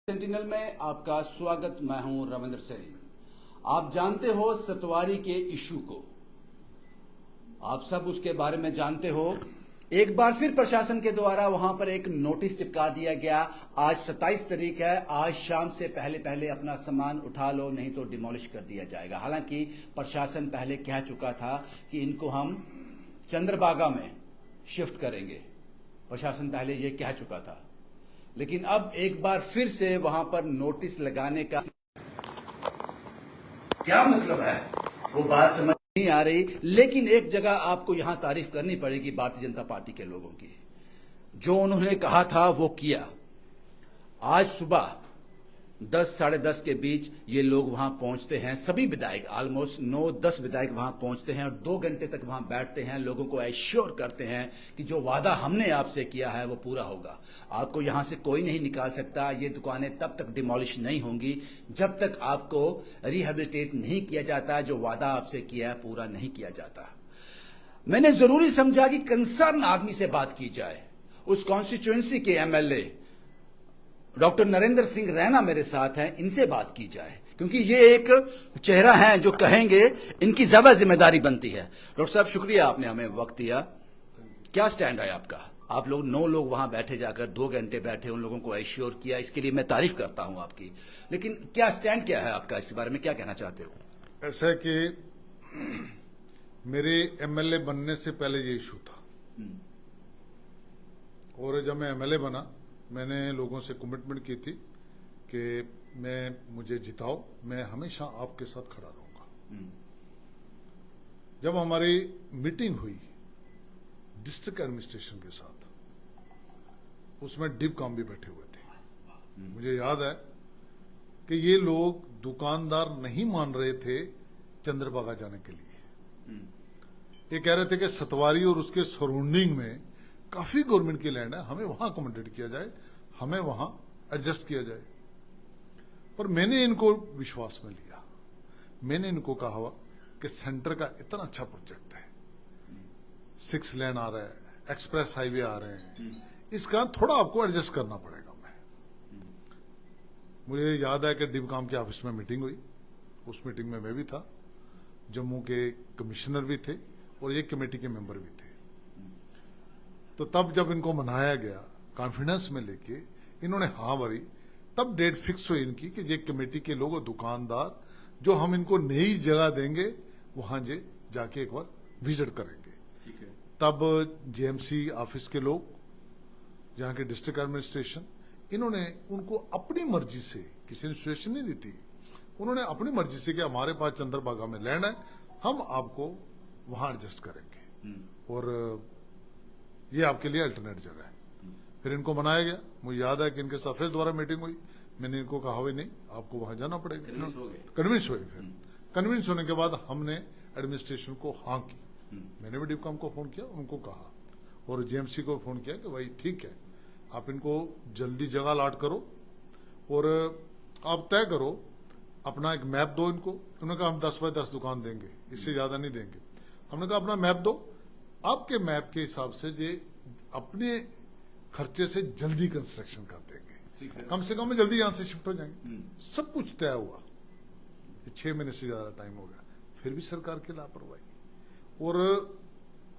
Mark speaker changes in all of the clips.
Speaker 1: Sentinel में आपका स्वागत। मैं हूं रविंद्र सिंह। आप जानते हो सतवारी के इशू को, आप सब उसके बारे में जानते हो। एक बार फिर प्रशासन के द्वारा वहां पर एक नोटिस चिपका दिया गया। आज 27 तारीख है, आज शाम से पहले पहले अपना सामान उठा लो, नहीं तो डिमोलिश कर दिया जाएगा। हालांकि प्रशासन पहले कह चुका था कि इनको हम चंद्रभागा में शिफ्ट करेंगे, प्रशासन पहले ये कह चुका था। लेकिन अब एक बार फिर से वहां पर नोटिस लगाने का क्या मतलब है, वो बात समझ नहीं आ रही। लेकिन एक जगह आपको यहां तारीफ करनी पड़ेगी भारतीय जनता पार्टी के लोगों की, जो उन्होंने कहा था वो किया। आज सुबह 10 साढ़े 10 के बीच ये लोग वहां पहुंचते हैं, सभी विधायक ऑलमोस्ट 9-10 विधायक वहां पहुंचते हैं और 2 घंटे तक वहां बैठते हैं, लोगों को एश्योर करते हैं कि जो वादा हमने आपसे किया है वो पूरा होगा। आपको यहां से कोई नहीं निकाल सकता। ये दुकानें तब तक डिमोलिश नहीं होंगी जब तक आपको रिहेबिलिटेट नहीं किया जाता, जो वादा आपसे किया है पूरा नहीं किया जाता। मैंने जरूरी समझा कि कंसर्न आदमी से बात की जाए। उस कॉन्स्टिट्यूएंसी के एमएलए डॉक्टर नरेंद्र सिंह रैना मेरे साथ हैं, इनसे बात की जाए, क्योंकि ये एक चेहरा है जो कहेंगे, इनकी ज्यादा जिम्मेदारी बनती है। डॉक्टर साहब, शुक्रिया आपने हमें वक्त दिया। क्या स्टैंड है आपका? आप लोग 9 लोग वहां बैठे, जाकर 2 घंटे बैठे, उन लोगों को एश्योर किया, इसके लिए मैं तारीफ करता हूं आपकी। लेकिन क्या स्टैंड क्या है आपका, इस बारे में क्या कहना चाहते हो?
Speaker 2: ऐसा है कि मेरे एमएलए बनने से पहले ये इशू था, और जब मैं एमएलए बना मैंने लोगों से कमिटमेंट की थी कि मुझे जिताओ, मैं हमेशा आपके साथ खड़ा रहूंगा। जब हमारी मीटिंग हुई डिस्ट्रिक्ट एडमिनिस्ट्रेशन के साथ, उसमें डिबकॉम भी बैठे हुए थे। मुझे याद है कि ये लोग दुकानदार नहीं मान रहे थे चंद्रभागा जाने के लिए। ये कह रहे थे कि सतवारी और उसके सराउंडिंग में काफी गवर्नमेंट की लैंड है, हमें वहां अकोमोडेट किया जाए, हमें वहां एडजस्ट किया जाए। पर मैंने इनको विश्वास में लिया। मैंने इनको कहा कि सेंटर का इतना अच्छा प्रोजेक्ट है, 6 लेन आ रहा है, एक्सप्रेस हाईवे आ रहे हैं, इसका थोड़ा आपको एडजस्ट करना पड़ेगा। मुझे याद है कि डिबकॉम के ऑफिस में मीटिंग हुई, उस मीटिंग में मैं भी था, जम्मू के कमिश्नर भी थे और ये कमेटी के मेंबर भी थे। तो तब जब इनको मनाया गया कॉन्फिडेंस में लेके, इन्होंने हाँ भरी, तब डेट फिक्स हुई इनकी कि ये कमेटी के लोग और दुकानदार जो हम इनको नई जगह देंगे वहां जाके एक बार विजिट करेंगे।
Speaker 1: ठीक है।
Speaker 2: तब जेएमसी ऑफिस के लोग, जहां के डिस्ट्रिक्ट एडमिनिस्ट्रेशन, इन्होंने उनको अपनी मर्जी से, किसी ने सिचुएशन नहीं दी थी, उन्होंने अपनी मर्जी से कि हमारे पास चंद्रभागा में लैंड है, हम आपको वहां एडजस्ट करेंगे और ये आपके लिए अल्टरनेट जगह है। फिर इनको मनाया गया। मुझे याद है कि इनके साथ फिर दोबारा मीटिंग हुई। मैंने इनको कहा हुई नहीं, आपको वहां जाना पड़ेगा। कन्विंस हुए। फिर कन्विंस होने के बाद हमने एडमिनिस्ट्रेशन को हाँ की। मैंने भी डिबकॉम को फोन किया, उनको कहा, और जेएमसी को फोन किया कि भाई ठीक है, आप इनको जल्दी जगह अलॉट करो और आप तय करो, अपना एक मैप दो इनको। उन्होंने कहा हम 10 बाय 10 दुकान देंगे, इससे ज्यादा नहीं देंगे। हमने कहा अपना मैप दो, आपके मैप के हिसाब से जे अपने खर्चे से जल्दी कंस्ट्रक्शन कर देंगे, कम से कम जल्दी यहां से शिफ्ट हो जाएंगे। सब कुछ तय हुआ। 6 महीने से ज्यादा टाइम हो गया, फिर भी सरकार की लापरवाही। और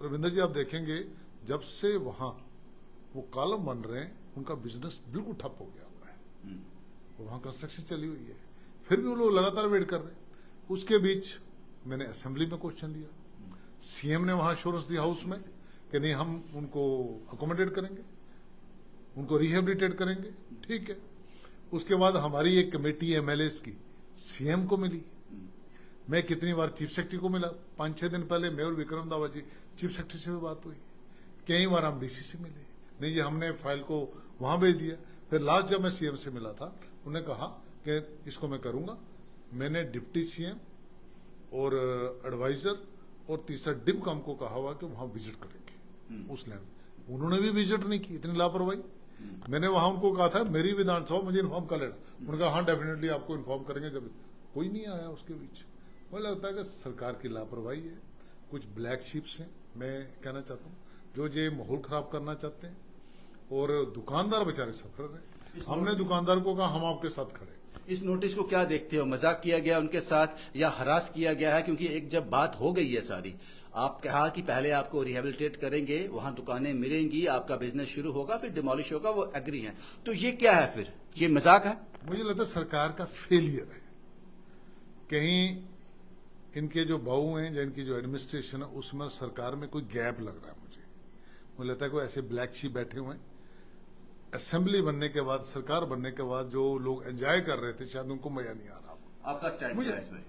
Speaker 2: रविंद्र जी, आप देखेंगे जब से वहां वो कॉलम बन रहे हैं, उनका बिजनेस बिल्कुल ठप हो गया हुआ है, और वहां कंस्ट्रक्शन चली हुई है, फिर भी वो लोग लगातार वेट कर रहे हैं। उसके बीच मैंने असेंबली में क्वेश्चन लिया, सीएम ने वहां एश्योरेंस दिया हाउस में कि नहीं, हम उनको अकोमोडेट करेंगे, उनको रिहेबिलिटेट करेंगे। ठीक है। उसके बाद हमारी एक कमेटी एमएलएस की सीएम को मिली। मैं कितनी बार चीफ सेक्रेटरी को मिला, 5-6 दिन पहले मैं और विक्रम दावा जी, चीफ सेक्रेटरी से भी बात हुई। कई बार हम डीसी से मिले, नहीं ये हमने फाइल को वहां भेज दिया। फिर लास्ट जब मैं सीएम से मिला था, उन्होंने कहा कि इसको मैं करूंगा। मैंने डिप्टी सीएम और एडवाइजर और तीसरा डिबकॉम को कहा हुआ कि वहां विजिट करेंगे उस लैंड। उन्होंने भी विजिट नहीं की, इतनी लापरवाही। मैंने वहां उनको कहा था मेरी विधानसभा मुझे इन्फॉर्म कर लेना, उन्होंने कहा हाँ डेफिनेटली आपको इन्फॉर्म करेंगे। जब कोई नहीं आया उसके बीच, मुझे लगता है कि सरकार की लापरवाही है। कुछ ब्लैक शीप्स हैं, मैं कहना चाहता हूँ, जो ये माहौल खराब करना चाहते हैं और दुकानदार बेचारे सफर रहे। हमने दुकानदार को कहा हम आपके साथ खड़े।
Speaker 1: इस नोटिस को क्या देखते हो? मजाक किया गया उनके साथ या हरास किया गया है? क्योंकि एक जब बात हो गई है सारी, आप कहा कि पहले आपको रिहेबिलिटेट करेंगे, वहां दुकानें मिलेंगी, आपका बिजनेस शुरू होगा, फिर डिमोलिश होगा, वो एग्री है, तो ये क्या है फिर? ये मजाक है?
Speaker 2: मुझे लगता है सरकार का फेलियर है। कहीं इनके जो बहू हैं या इनकी जो एडमिनिस्ट्रेशन है उसमें सरकार में कोई गैप लग रहा है। मुझे लगता है कोई ऐसे ब्लैक शीप बैठे हुए हैं। असेंबली बनने के बाद, सरकार बनने के बाद जो लोग एंजॉय कर रहे थे शायद उनको मजा नहीं आ रहा।
Speaker 1: आपका स्टैंड क्या है इसमें?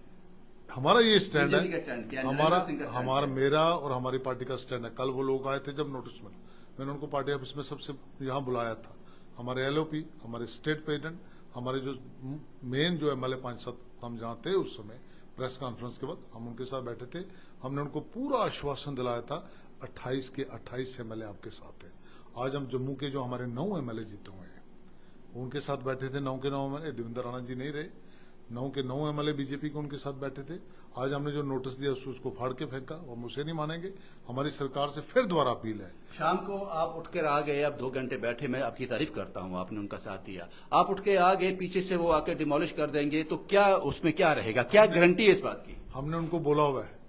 Speaker 2: हमारा ये स्टैंड
Speaker 1: बीजेपी का स्टैंड क्या
Speaker 2: है,
Speaker 1: है?
Speaker 2: हमारा
Speaker 1: नरेंद्र सिंह का स्टैंड
Speaker 2: हमारा
Speaker 1: क्या है?
Speaker 2: मेरा और हमारी पार्टी का स्टैंड है। कल वो लोग आए थे जब नोटिस मिला, मैंने उनको पार्टी ऑफिस में सबसे यहाँ बुलाया था। हमारे एलओपी, हमारे स्टेट प्रेसिडेंट, हमारे जो मेन जो एमएलए 5-7 हम जहाँ थे उस समय प्रेस कॉन्फ्रेंस के बाद हम उनके साथ बैठे थे। हमने उनको पूरा आश्वासन दिलाया था 28 के 28 एमएलए आपके साथ है। आज हम जम्मू के जो हमारे 9 एमएलए जीते हुए हैं उनके साथ बैठे थे। 9 के 9 एमएलए, देवेंद्र राणा जी नहीं रहे, 9 के 9 एमएलए बीजेपी के उनके साथ बैठे थे। आज हमने जो नोटिस दिया उसको फाड़ के फेंका, हम उसे नहीं मानेंगे। हमारी सरकार से फिर दोबारा अपील है।
Speaker 1: शाम को आप उठकर आ गए, आप 2 घंटे बैठे, मैं आपकी तारीफ करता हूं, आपने उनका साथ दिया। आप उठ के आ गए, पीछे से वो आके डिमोलिश कर देंगे, तो क्या उसमें क्या रहेगा? क्या गारंटी है इस बात की?
Speaker 2: हमने उनको बोला हुआ है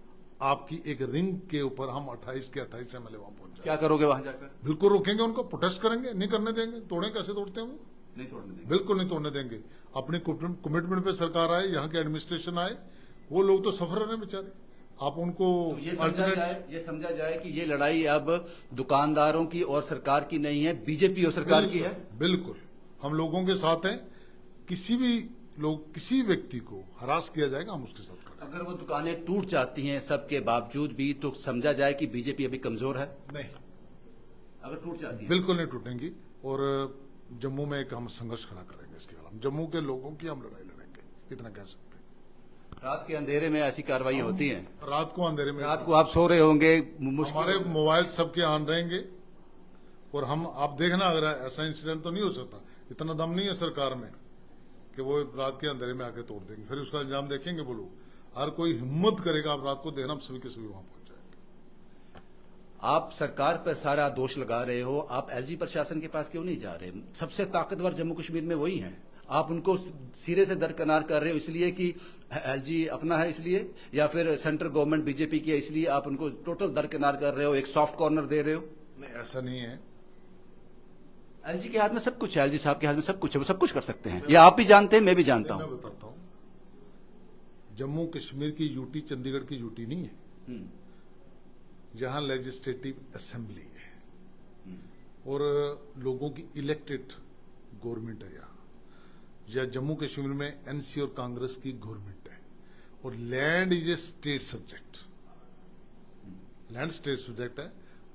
Speaker 2: आपकी एक रिंग के ऊपर हम 28 के 28 एमएलए वहां पहुंच जाए।
Speaker 1: क्या करोगे वहां जाकर?
Speaker 2: बिल्कुल रोकेंगे उनको, प्रोटेस्ट करेंगे, नहीं करने देंगे। तोड़े कैसे तोड़ते हैं वो?
Speaker 1: नहीं तोड़ने देंगे।
Speaker 2: बिल्कुल नहीं तोड़ने देंगे। अपनी कमिटमेंट पे सरकार आए, यहाँ के एडमिनिस्ट्रेशन आए, वो लोग तो सफर रहे बेचारे। आप उनको
Speaker 1: तो ये समझा जाए कि ये लड़ाई अब दुकानदारों की और सरकार की नहीं है, बीजेपी और सरकार की है।
Speaker 2: बिल्कुल हम लोगों के साथ हैं। किसी व्यक्ति को हरास किया जाएगा, हम उसके साथ खड़े हैं।
Speaker 1: अगर वो दुकानें टूट जाती हैं सबके बावजूद भी, तो समझा जाए कि बीजेपी अभी कमजोर है?
Speaker 2: नहीं,
Speaker 1: अगर टूट जाती है
Speaker 2: बिल्कुल नहीं टूटेंगी। और जम्मू में एक हम संघर्ष खड़ा करेंगे इसके खिलाफ। जम्मू के लोगों की हम लड़ाई लड़ेंगे, इतना कह सकते हैं।
Speaker 1: रात के अंधेरे में ऐसी कार्रवाई होती है?
Speaker 2: रात को अंधेरे में,
Speaker 1: रात को आप सो रहे होंगे,
Speaker 2: हमारे मोबाइल सबके ऑन रहेंगे। और हम, आप देखना, अगर ऐसा इंसिडेंट तो नहीं हो सकता, इतना दम नहीं है सरकार में कि वो रात के अंधेरे में आके तोड़ देंगे। फिर उसका अंजाम देखेंगे वो लोग। हर कोई हिम्मत करेगा आप रात को देखना, हम सभी के सभी वहां पहुंच जाएंगे।
Speaker 1: आप सरकार पर सारा दोष लगा रहे हो, आप एलजी प्रशासन के पास क्यों नहीं जा रहे? सबसे ताकतवर जम्मू कश्मीर में वही है। आप उनको सिरे से दरकिनार कर रहे हो इसलिए कि एलजी अपना है इसलिए, या फिर सेंट्रल गवर्नमेंट बीजेपी की है इसलिए आप उनको टोटल दरकिनार कर रहे हो, एक सॉफ्ट कॉर्नर दे रहे हो?
Speaker 2: नहीं, ऐसा नहीं है।
Speaker 1: एलजी के हाथ में सब कुछ है, एलजी साहब के हाथ में सब कुछ है, वो सब कुछ कर सकते हैं। ये आप भी जानते हैं, मैं भी जानता
Speaker 2: मैं
Speaker 1: हूं।
Speaker 2: बताता हूं, जम्मू कश्मीर की यूटी चंडीगढ़ की यूटी नहीं है, जहां लेजिस्लेटिव असेंबली है और लोगों की इलेक्टेड गवर्नमेंट है। यहाँ या जम्मू कश्मीर में एनसी और कांग्रेस की गवर्नमेंट है। और land is a state subject, land state subject है।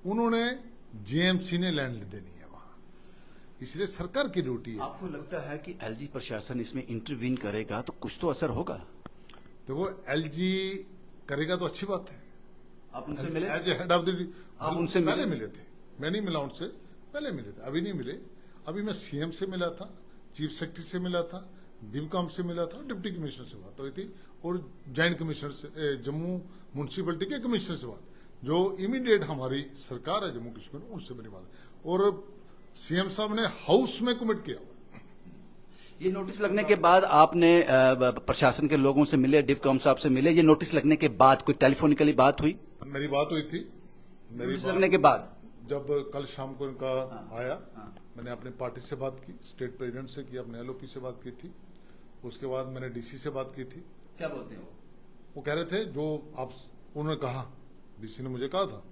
Speaker 2: उन्होंने जेएमसी ने लैंड देनी है वहां, इसलिए सरकार की ड्यूटी है।
Speaker 1: आपको लगता है कि एलजी प्रशासन इसमें इंटरवीन करेगा तो कुछ तो असर होगा?
Speaker 2: देखो, एलजी करेगा तो अच्छी बात है।
Speaker 1: आप उनसे मिले?
Speaker 2: As a head of the,
Speaker 1: आप उनसे
Speaker 2: पहले मिले थे। मैं नहीं मिला उनसे, पहले मिले थे, अभी नहीं मिले। अभी मैं सीएम से मिला था, चीफ सेक्रेटरी से मिला था, डिवकॉम से मिला था, डिप्टी कमिश्नर से बात हुई थी, और जॉइंट कमिश्नर से, जम्मू म्यूनसिपलिटी के कमिश्नर से बात, जो इमीडिएट हमारी सरकार है जम्मू कश्मीर, उनसे मेरी बात है। और सीएम साहब ने हाउस में कमिट किया।
Speaker 1: ये नोटिस लगने के बाद आपने प्रशासन के लोगों से मिले, डिवकॉम साहब से मिले? ये नोटिस लगने के बाद कोई टेलीफोनिकली बात हुई?
Speaker 2: मेरी बात हुई थी।
Speaker 1: नोटिस लगने के बाद
Speaker 2: जब कल शाम को इनका आया, मैंने अपनी पार्टी से बात की, स्टेट प्रेसिडेंट से की, अपने एलओपी से बात की थी। उसके बाद मैंने डीसी से बात की थी।
Speaker 1: क्या बोलते हैं
Speaker 2: वो कह रहे थे जो आप, उन्होंने कहा, डीसी ने मुझे कहा था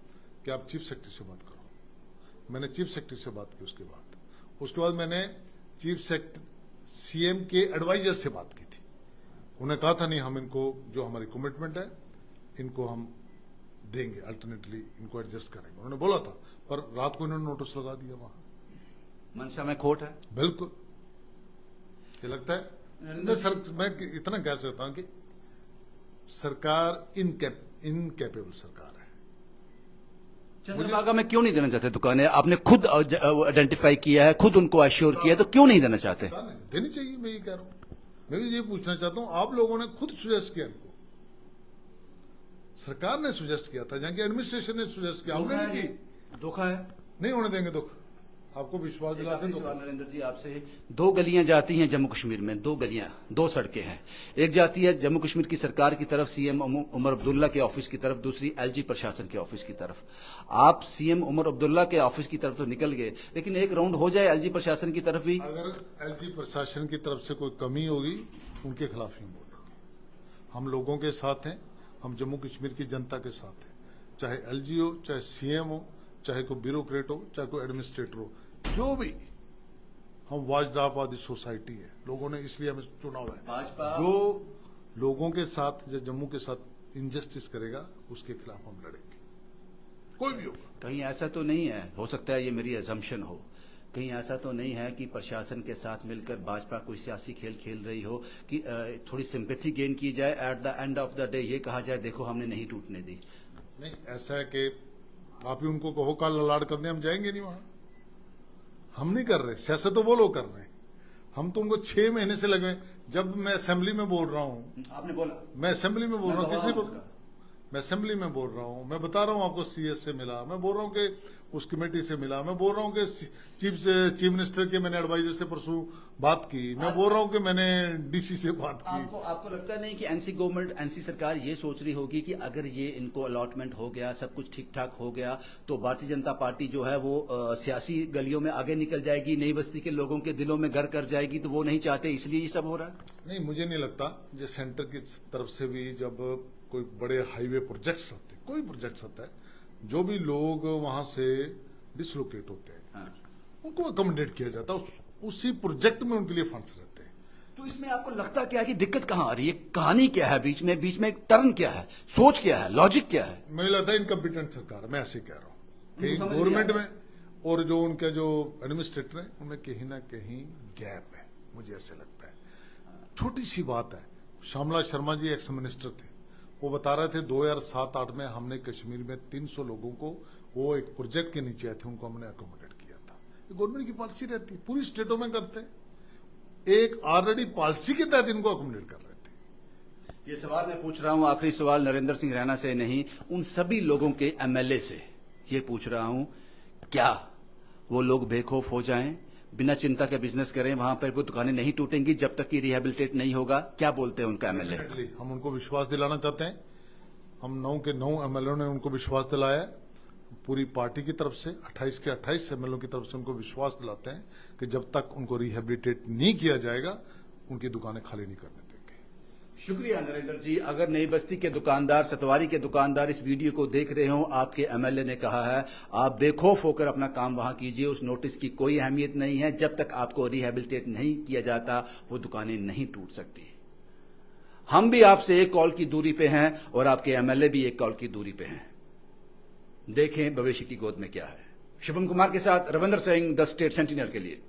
Speaker 2: कि आप चीफ सेक्रेटरी से बात करो। मैंने चीफ सेक्रेटरी से बात की। उसके बाद मैंने चीफ सेक्रेटरी सीएम के एडवाइजर से बात की थी। उन्होंने कहा था नहीं, हम इनको, जो हमारी कमिटमेंट है, इनको हम देंगे, अल्टरनेटली इनको एडजस्ट करेंगे, उन्होंने बोला था। पर रात को इन्होंने नोटिस लगा दिया वहां।
Speaker 1: मंशा में खोट है?
Speaker 2: बिल्कुल, ये लगता है। मैं इतना कह सकता हूं कि सरकार इनकैपेबल सरकार है।
Speaker 1: चंद्रभागा में क्यों नहीं देना चाहते दुकानें? आपने खुद आइडेंटिफाई किया है, खुद उनको एश्योर किया है, तो क्यों नहीं देना चाहते?
Speaker 2: देनी चाहिए, मैं ये कह रहा हूं। मैं भी ये पूछना चाहता हूं, आप लोगों ने खुद सुजेस्ट किया इनको, सरकार ने सुजेस्ट किया था, जहां की एडमिनिस्ट्रेशन ने सुजेस्ट किया, हमने नहीं की।
Speaker 1: धोखा है,
Speaker 2: नहीं होने देंगे दुख। आपको विश्वास
Speaker 1: एक
Speaker 2: दिलाते
Speaker 1: आखिरी
Speaker 2: तो
Speaker 1: सवाल नरेंद्र जी आपसे, 2 गलियां जाती हैं जम्मू कश्मीर में, 2 गलियां, 2 सड़कें हैं। एक जाती है जम्मू कश्मीर की सरकार की तरफ सीएम उमर अब्दुल्ला के ऑफिस की तरफ, दूसरी एलजी प्रशासन के ऑफिस की तरफ। आप सीएम उमर अब्दुल्ला के ऑफिस की तरफ तो निकल गए, लेकिन एक राउंड हो जाए एलजी प्रशासन की तरफ भी।
Speaker 2: अगर एलजी प्रशासन की तरफ से कोई कमी होगी उनके खिलाफ ही बोलेंगे। हम लोगों के साथ हैं, हम जम्मू कश्मीर की जनता के साथ हैं, चाहे एलजी हो, चाहे सीएम हो, चाहे कोई ब्यूरोक्रेट हो, चाहे कोई एडमिनिस्ट्रेटर हो, जो भी। हम वाजदारवादी सोसाइटी है, लोगों ने इसलिए हमें चुना हुआ है।
Speaker 1: भाजपा
Speaker 2: जो लोगों के साथ, जो जम्मू के साथ इनजस्टिस करेगा उसके खिलाफ हम लड़ेंगे, कोई भी होगा।
Speaker 1: कहीं ऐसा तो नहीं है, हो सकता है ये मेरी अजम्पशन हो, कहीं ऐसा तो नहीं है कि प्रशासन के साथ मिलकर भाजपा कोई सियासी खेल खेल रही हो कि थोड़ी सिंपैथी गेन की जाए, at the end of the day ये कहा जाए देखो हमने नहीं टूटने दी।
Speaker 2: नहीं, ऐसा है कि आप ही उनको कहो काल ललाड़ करने, हम जाएंगे नहीं वहां। हम नहीं कर रहे, सियासत तो वो लोग कर रहे हैं। हम तो उनको 6 महीने से लगे। जब मैं असेंबली में बोल रहा हूं,
Speaker 1: आपने बोला,
Speaker 2: मैं असेंबली में बोल रहा हूं, किसने बोला?
Speaker 1: उसका।
Speaker 2: मैं असेंबली में बोल रहा हूं, मैं बता रहा हूं आपको सीएस से मिला, मैं बोल रहा हूं कि उस कमेटी से मिला, मैं बोल रहा हूं कि चीफ मिनिस्टर के मैंने एडवाइजर से परसों बात की, मैं बोल रहा हूं कि मैंने डीसी से बात की।
Speaker 1: आपको लगता नहीं कि एनसी गवर्नमेंट, एनसी सरकार ये सोच रही होगी कि अगर ये इनको अलॉटमेंट हो गया, सब कुछ ठीक ठाक हो गया, तो भारतीय जनता पार्टी जो है वो सियासी गलियों में आगे निकल जाएगी, नई बस्ती के लोगों के दिलों में घर कर जाएगी, तो वो नहीं चाहते इसलिए ये सब हो रहा है?
Speaker 2: नहीं, मुझे नहीं लगता। जो सेंटर की तरफ से भी जब कोई बड़े हाईवे प्रोजेक्ट्स आते हैं, कोई प्रोजेक्ट्स आता है, जो भी लोग वहां से डिसलोकेट होते हैं,
Speaker 1: हाँ।
Speaker 2: उनको अकोमोडेट किया जाता है, उसी प्रोजेक्ट में उनके लिए फंड्स रहते हैं।
Speaker 1: तो इसमें आपको लगता क्या है कि दिक्कत कहां आ रही है, कहानी क्या है, बीच में एक टर्न क्या है, सोच क्या है, लॉजिक क्या है?
Speaker 2: मुझे लगता है इनकम्पिटेंट सरकार है, मैं ऐसे कह रहा हूँ। कहीं
Speaker 1: समझ
Speaker 2: गवर्नमेंट
Speaker 1: नहीं आ
Speaker 2: में और जो उनके जो एडमिनिस्ट्रेटर है उनमें कहीं ना कहीं गैप है, मुझे ऐसे लगता है। छोटी सी बात है, श्यामला शर्मा जी एक्स मिनिस्टर थे, वो बता रहे थे 2007-8 में हमने कश्मीर में 300 लोगों को, वो एक प्रोजेक्ट के नीचे आए थे, उनको हमने अकोमोडेट किया था। ये गवर्नमेंट की पॉलिसी रहती है, पूरी स्टेटों में करते हैं। एक ऑलरेडी पॉलिसी के तहत इनको अकोमोडेट कर रहे थे।
Speaker 1: ये सवाल मैं पूछ रहा हूं, आखिरी सवाल नरेंद्र सिंह रैना से नहीं, उन सभी लोगों के एमएलए से ये पूछ रहा हूं, क्या वो लोग बेखौफ हो जाएं, बिना चिंता के बिजनेस करें, वहां पर वो दुकानें नहीं टूटेंगी जब तक कि रिहेबिलिटेट नहीं होगा? क्या बोलते हैं उनका एमएलए?
Speaker 2: हम उनको विश्वास दिलाना चाहते हैं। हम 9 के 9 एमएलए ने उनको विश्वास दिलाया है, पूरी पार्टी की तरफ से 28 के 28 एमएलए की तरफ से उनको विश्वास दिलाते हैं कि जब तक उनको रिहेबिलिटेट नहीं किया जाएगा उनकी दुकानें खाली नहीं करने देंगे।
Speaker 1: शुक्रिया नरेंद्र जी। अगर नई बस्ती के दुकानदार, सतवारी के दुकानदार इस वीडियो को देख रहे हो, आपके एमएलए ने कहा है आप बेखौफ होकर अपना काम वहां कीजिए, उस नोटिस की कोई अहमियत नहीं है, जब तक आपको रिहेबिलिटेट नहीं किया जाता वो दुकानें नहीं टूट सकती। हम भी आपसे एक कॉल की दूरी पे हैं और आपके एमएलए भी एक कॉल की दूरी पे हैं। देखें भविष्य की गोद में क्या है। शुभम कुमार के साथ Ravindra Singh, the state sentinel के लिए।